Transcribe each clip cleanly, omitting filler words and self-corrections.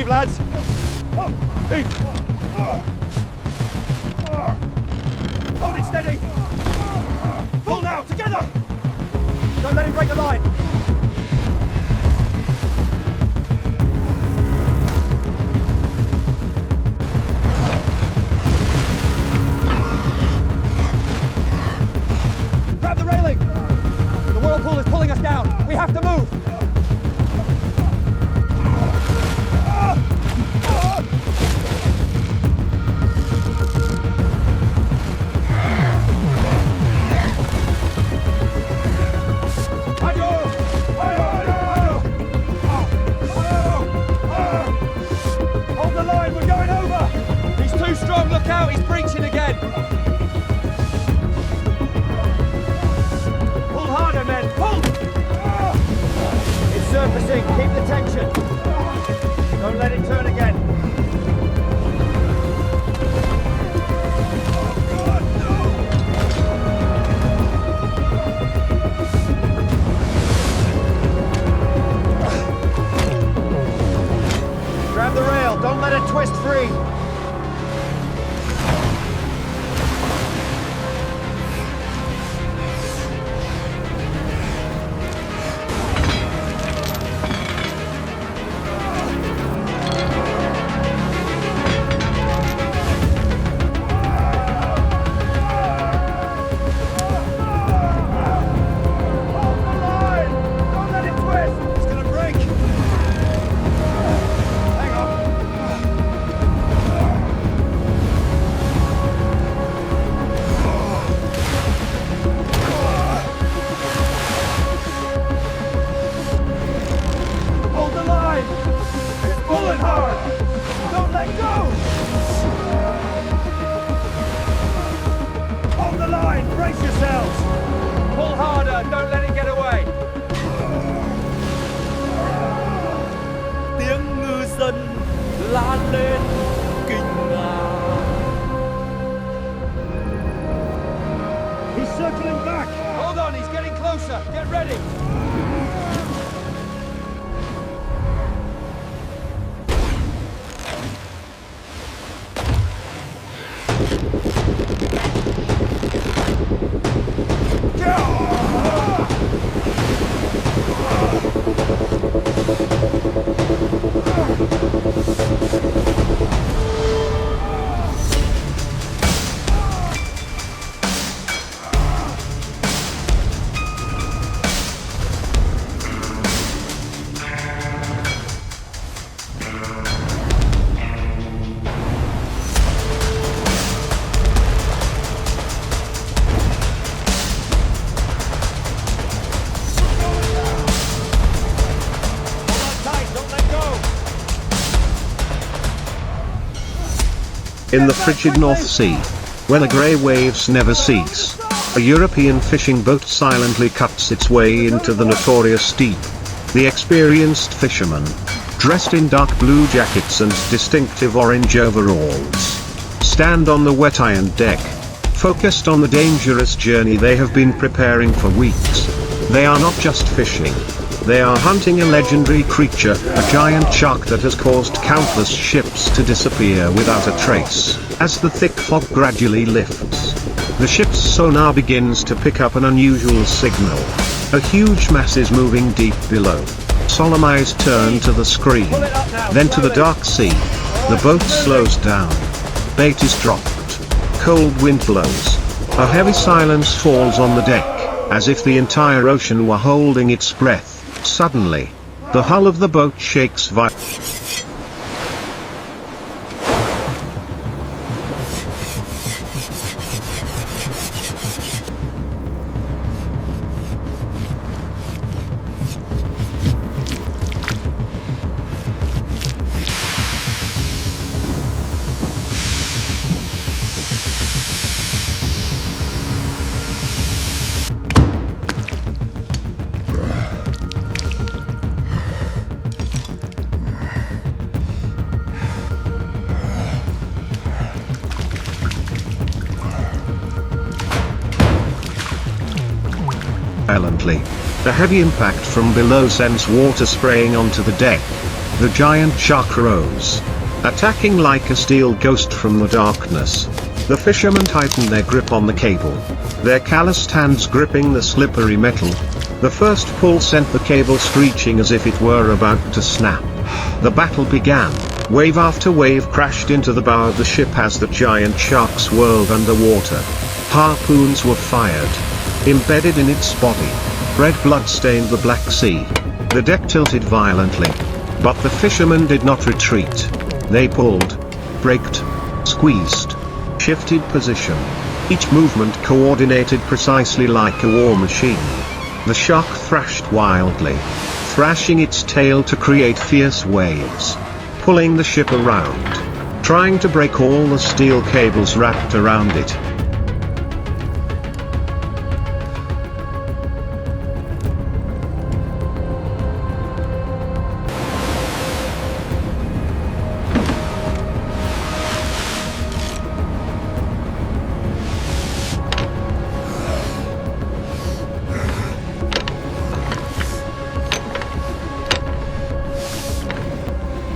heave, lads. Heave. Hold it steady. Pull now, together. Don't let him break the line. Grab the railing. The whirlpool is pulling us down. We have to move. Look out, he's breaching again! Pull harder, men, pull! It's surfacing, keep the tension. Don't let it turn again. Grab the rail, don't let it twist free. Brace yourselves! Pull harder, don't let it get away! Tiếng ngư dân la lên kinh ngạc. He's circling back! Hold on, he's getting closer! Get ready! In the frigid North Sea, where the grey waves never cease, a European fishing boat silently cuts its way into the notorious deep. The experienced fishermen, dressed in dark blue jackets and distinctive orange overalls, stand on the wet iron deck, focused on the dangerous journey they have been preparing for weeks. They are not just fishing. They are hunting a legendary creature, a giant shark that has caused countless ships to disappear without a trace. As the thick fog gradually lifts, the ship's sonar begins to pick up an unusual signal. A huge mass is moving deep below. Solemn eyes turn to the screen, then to the dark sea. The boat slows down. Bait is dropped. Cold wind blows. A heavy silence falls on the deck, as if the entire ocean were holding its breath. Suddenly, the hull of the boat shakes violently. The heavy impact from below sends water spraying onto the deck. The giant shark rose, attacking like a steel ghost from the darkness. The fishermen tightened their grip on the cable, their calloused hands gripping the slippery metal. The first pull sent the cable screeching as if it were about to snap. The battle began. Wave after wave crashed into the bow of the ship as the giant shark swirled underwater. Harpoons were fired. Embedded in its body, red blood stained the Black Sea. The deck tilted violently. But the fishermen did not retreat. They pulled, braked, squeezed, shifted position. Each movement coordinated precisely like a war machine. The shark thrashed wildly, thrashing its tail to create fierce waves, pulling the ship around, trying to break all the steel cables wrapped around it.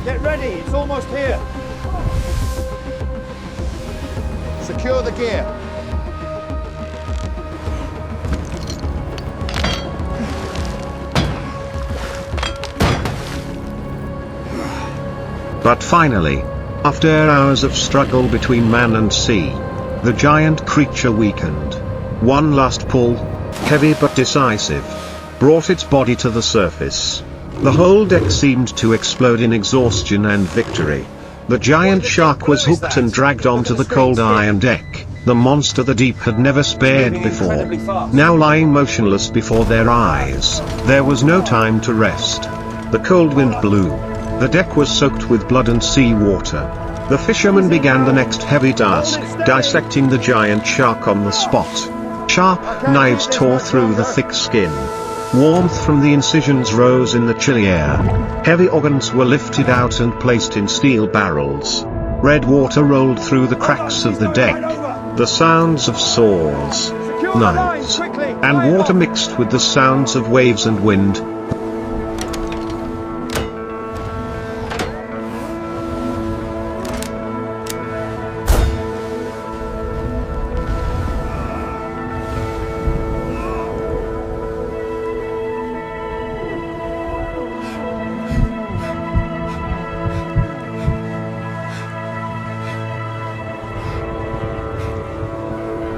Get ready, it's almost here. Secure the gear. But finally, after hours of struggle between man and sea, the giant creature weakened. One last pull, heavy but decisive, brought its body to the surface. The whole deck seemed to explode in exhaustion and victory. The giant shark was hooked and dragged onto the cold iron deck. The monster the deep had never spared before, now lying motionless before their eyes. There was no time to rest. The cold wind blew. The deck was soaked with blood and sea water. The fishermen began the next heavy task, dissecting the giant shark on the spot. Sharp knives tore through the thick skin. Warmth from the incisions rose in the chilly air. Heavy organs were lifted out and placed in steel barrels. Red water rolled through the cracks of the deck. The sounds of saws, knives, and water mixed with the sounds of waves and wind.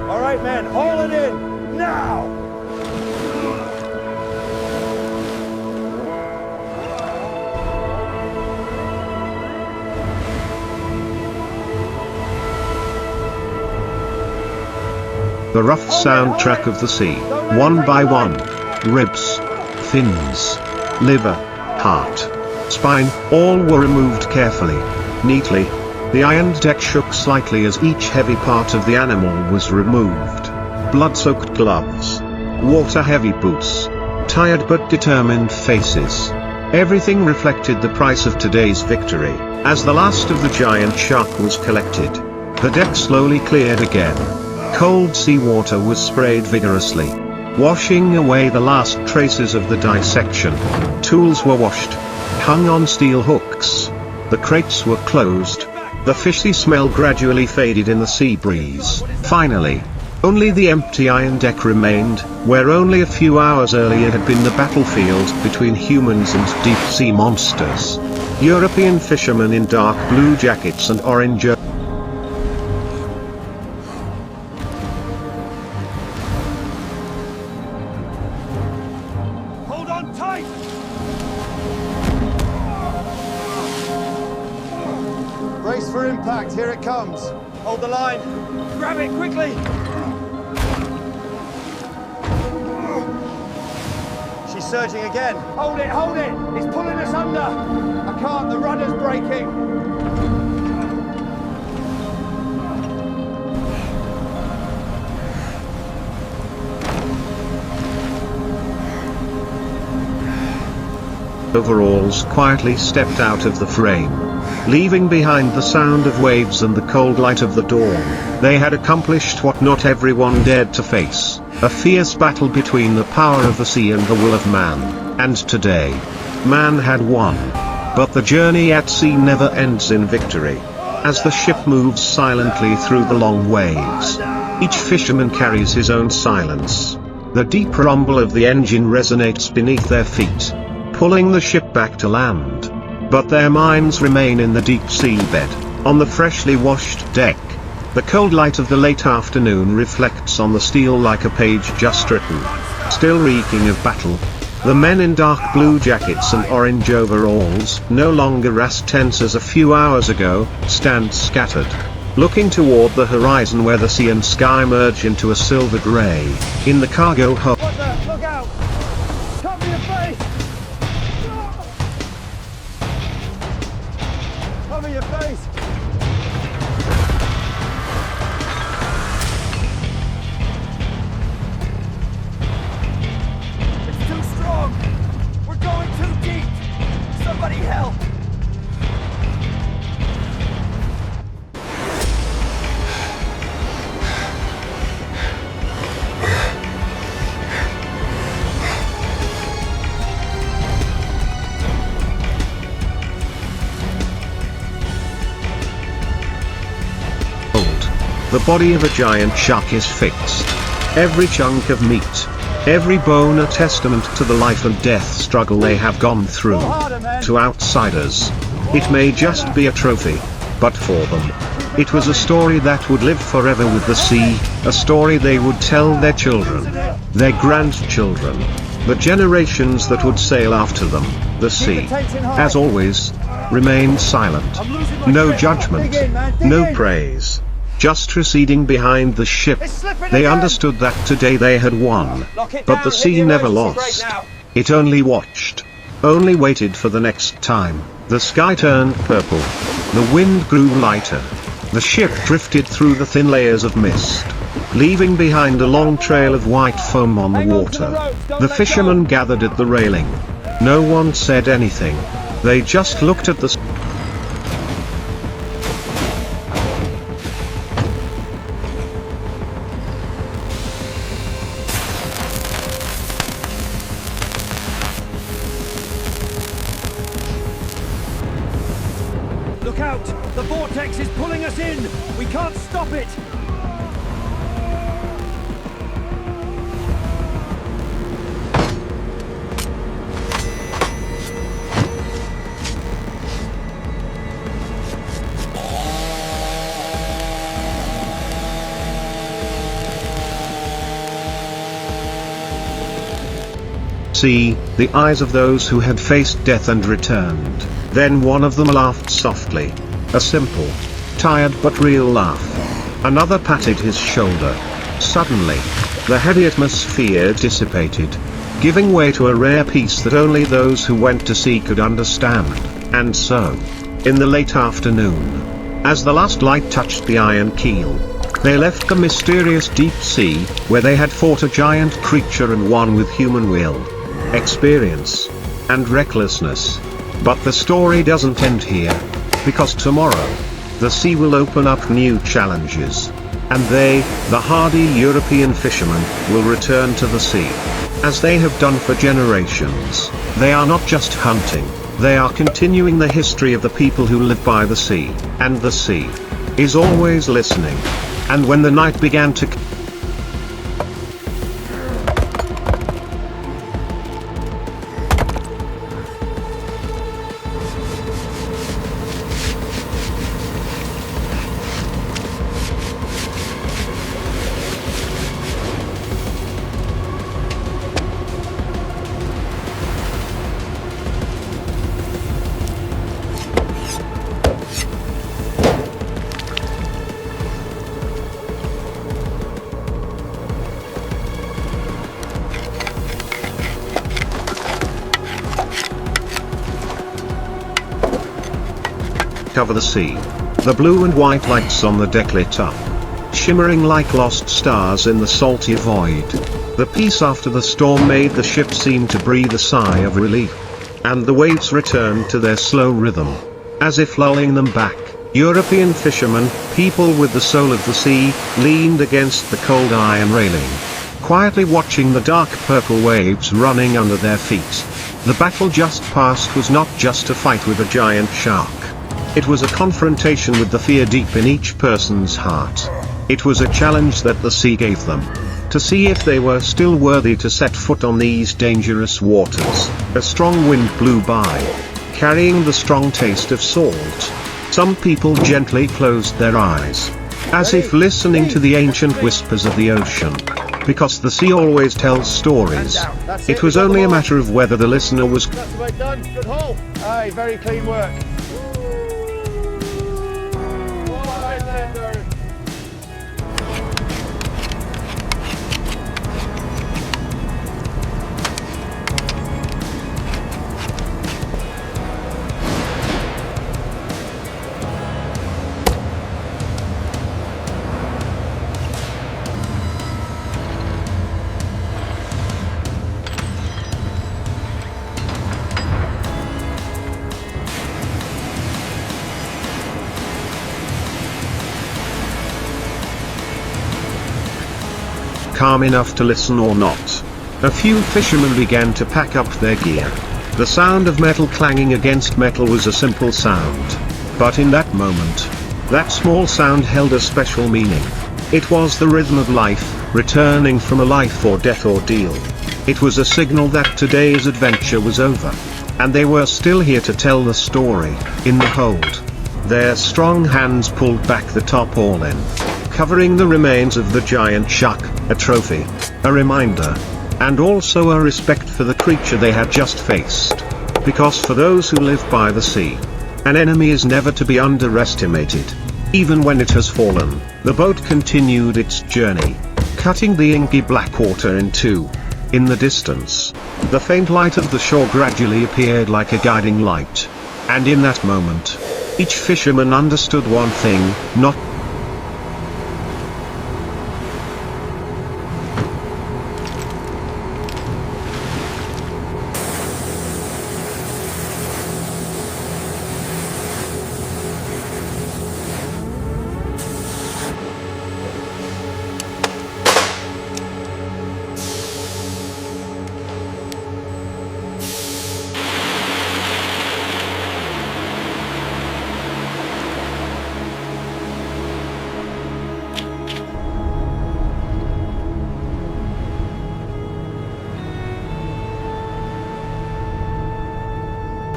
All right, men, haul it in, now! The rough soundtrack of the sea, one by one. Ribs, fins, liver, heart, spine, all were removed carefully, neatly. The iron deck shook slightly as each heavy part of the animal was removed. Blood-soaked gloves, water-heavy boots, tired but determined faces. Everything reflected the price of today's victory. As the last of the giant shark was collected, the deck slowly cleared again. Cold seawater was sprayed vigorously, washing away the last traces of the dissection. Tools were washed, hung on steel hooks. The crates were closed. The fishy smell gradually faded in the sea breeze. Finally, only the empty iron deck remained, where only a few hours earlier had been the battlefield between humans and deep-sea monsters. European fishermen in dark blue jackets and orange Hold on tight! Brace for impact, here it comes. Hold the line. Grab it quickly! She's surging again. Hold it, hold it! It's pulling us under! I can't, the rudder's breaking! overalls quietly stepped out of the frame, leaving behind the sound of waves and the cold light of the dawn. They had accomplished what not everyone dared to face, a fierce battle between the power of the sea and the will of man, and today, man had won. But the journey at sea never ends in victory. As the ship moves silently through the long waves, each fisherman carries his own silence. The deep rumble of the engine resonates beneath their feet, pulling the ship back to land. But their minds remain in the deep seabed, on the freshly washed deck. The cold light of the late afternoon reflects on the steel like a page just written, still reeking of battle. The men in dark blue jackets and orange overalls, no longer as tense as a few hours ago, stand scattered, looking toward the horizon where the sea and sky merge into a silver gray. In the cargo hold, What the? Look out! Cover your face! Cover your face! It's too strong! We're going too deep! Somebody help! the body of a giant shark is fixed. Every chunk of meat, every bone a testament to the life and death struggle they have gone through. To outsiders, it may just be a trophy, but for them, it was a story that would live forever with the sea, a story they would tell their children, their grandchildren, the generations that would sail after them. The sea, as always, remained silent. No judgment, no praise. Just receding behind the ship. They understood that today they had won. But the sea never lost. It only watched. Only waited for the next time. The sky turned purple. The wind grew lighter. The ship drifted through the thin layers of mist, leaving behind a long trail of white foam on the water. The fishermen gathered at the railing. No one said anything. They just looked at the Look out! The vortex is pulling us in! We can't stop it! See, the eyes of those who had faced death and returned. Then one of them laughed softly. A simple, tired but real laugh. Another patted his shoulder. Suddenly, the heavy atmosphere dissipated, giving way to a rare peace that only those who went to sea could understand. And so, in the late afternoon, as the last light touched the iron keel, they left the mysterious deep sea, where they had fought a giant creature and won with human will, experience, and recklessness. But the story doesn't end here, because tomorrow, the sea will open up new challenges. And they, the hardy European fishermen, will return to the sea. As they have done for generations, they are not just hunting, they are continuing the history of the people who live by the sea. And the sea is always listening. And when the night began to cover the sea, the blue and white lights on the deck lit up, shimmering like lost stars in the salty void. The peace after the storm made the ship seem to breathe a sigh of relief. And the waves returned to their slow rhythm, as if lulling them back. European fishermen, people with the soul of the sea, leaned against the cold iron railing, quietly watching the dark purple waves running under their feet. The battle just past was not just a fight with a giant shark. It was a confrontation with the fear deep in each person's heart. It was a challenge that the sea gave them, to see if they were still worthy to set foot on these dangerous waters. A strong wind blew by, carrying the strong taste of salt. Some people gently closed their eyes, as if listening to the ancient whispers of the ocean. Because the sea always tells stories. It was only a matter of whether the listener was. That's the way done. Good haul. Aye, very clean work. All right, Lander. Calm enough to listen or not. A few fishermen began to pack up their gear. The sound of metal clanging against metal was a simple sound. But in that moment, that small sound held a special meaning. It was the rhythm of life, returning from a life or death ordeal. It was a signal that today's adventure was over. And they were still here to tell the story, in the hold. Their strong hands pulled back the tarpaulin, covering the remains of the giant shark, a trophy, a reminder, and also a respect for the creature they had just faced. Because for those who live by the sea, an enemy is never to be underestimated. Even when it has fallen, the boat continued its journey, cutting the inky black water in two. In the distance, the faint light of the shore gradually appeared like a guiding light. And in that moment, each fisherman understood one thing, not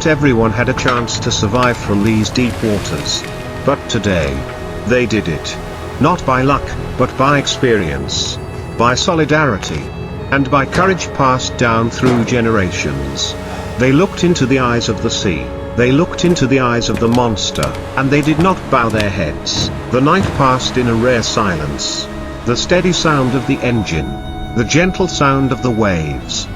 everyone had a chance to survive from these deep waters. But today, they did it. Not by luck, but by experience, by solidarity, and by courage passed down through generations. They looked into the eyes of the sea, they looked into the eyes of the monster, and they did not bow their heads. The night passed in a rare silence. The steady sound of the engine, the gentle sound of the waves,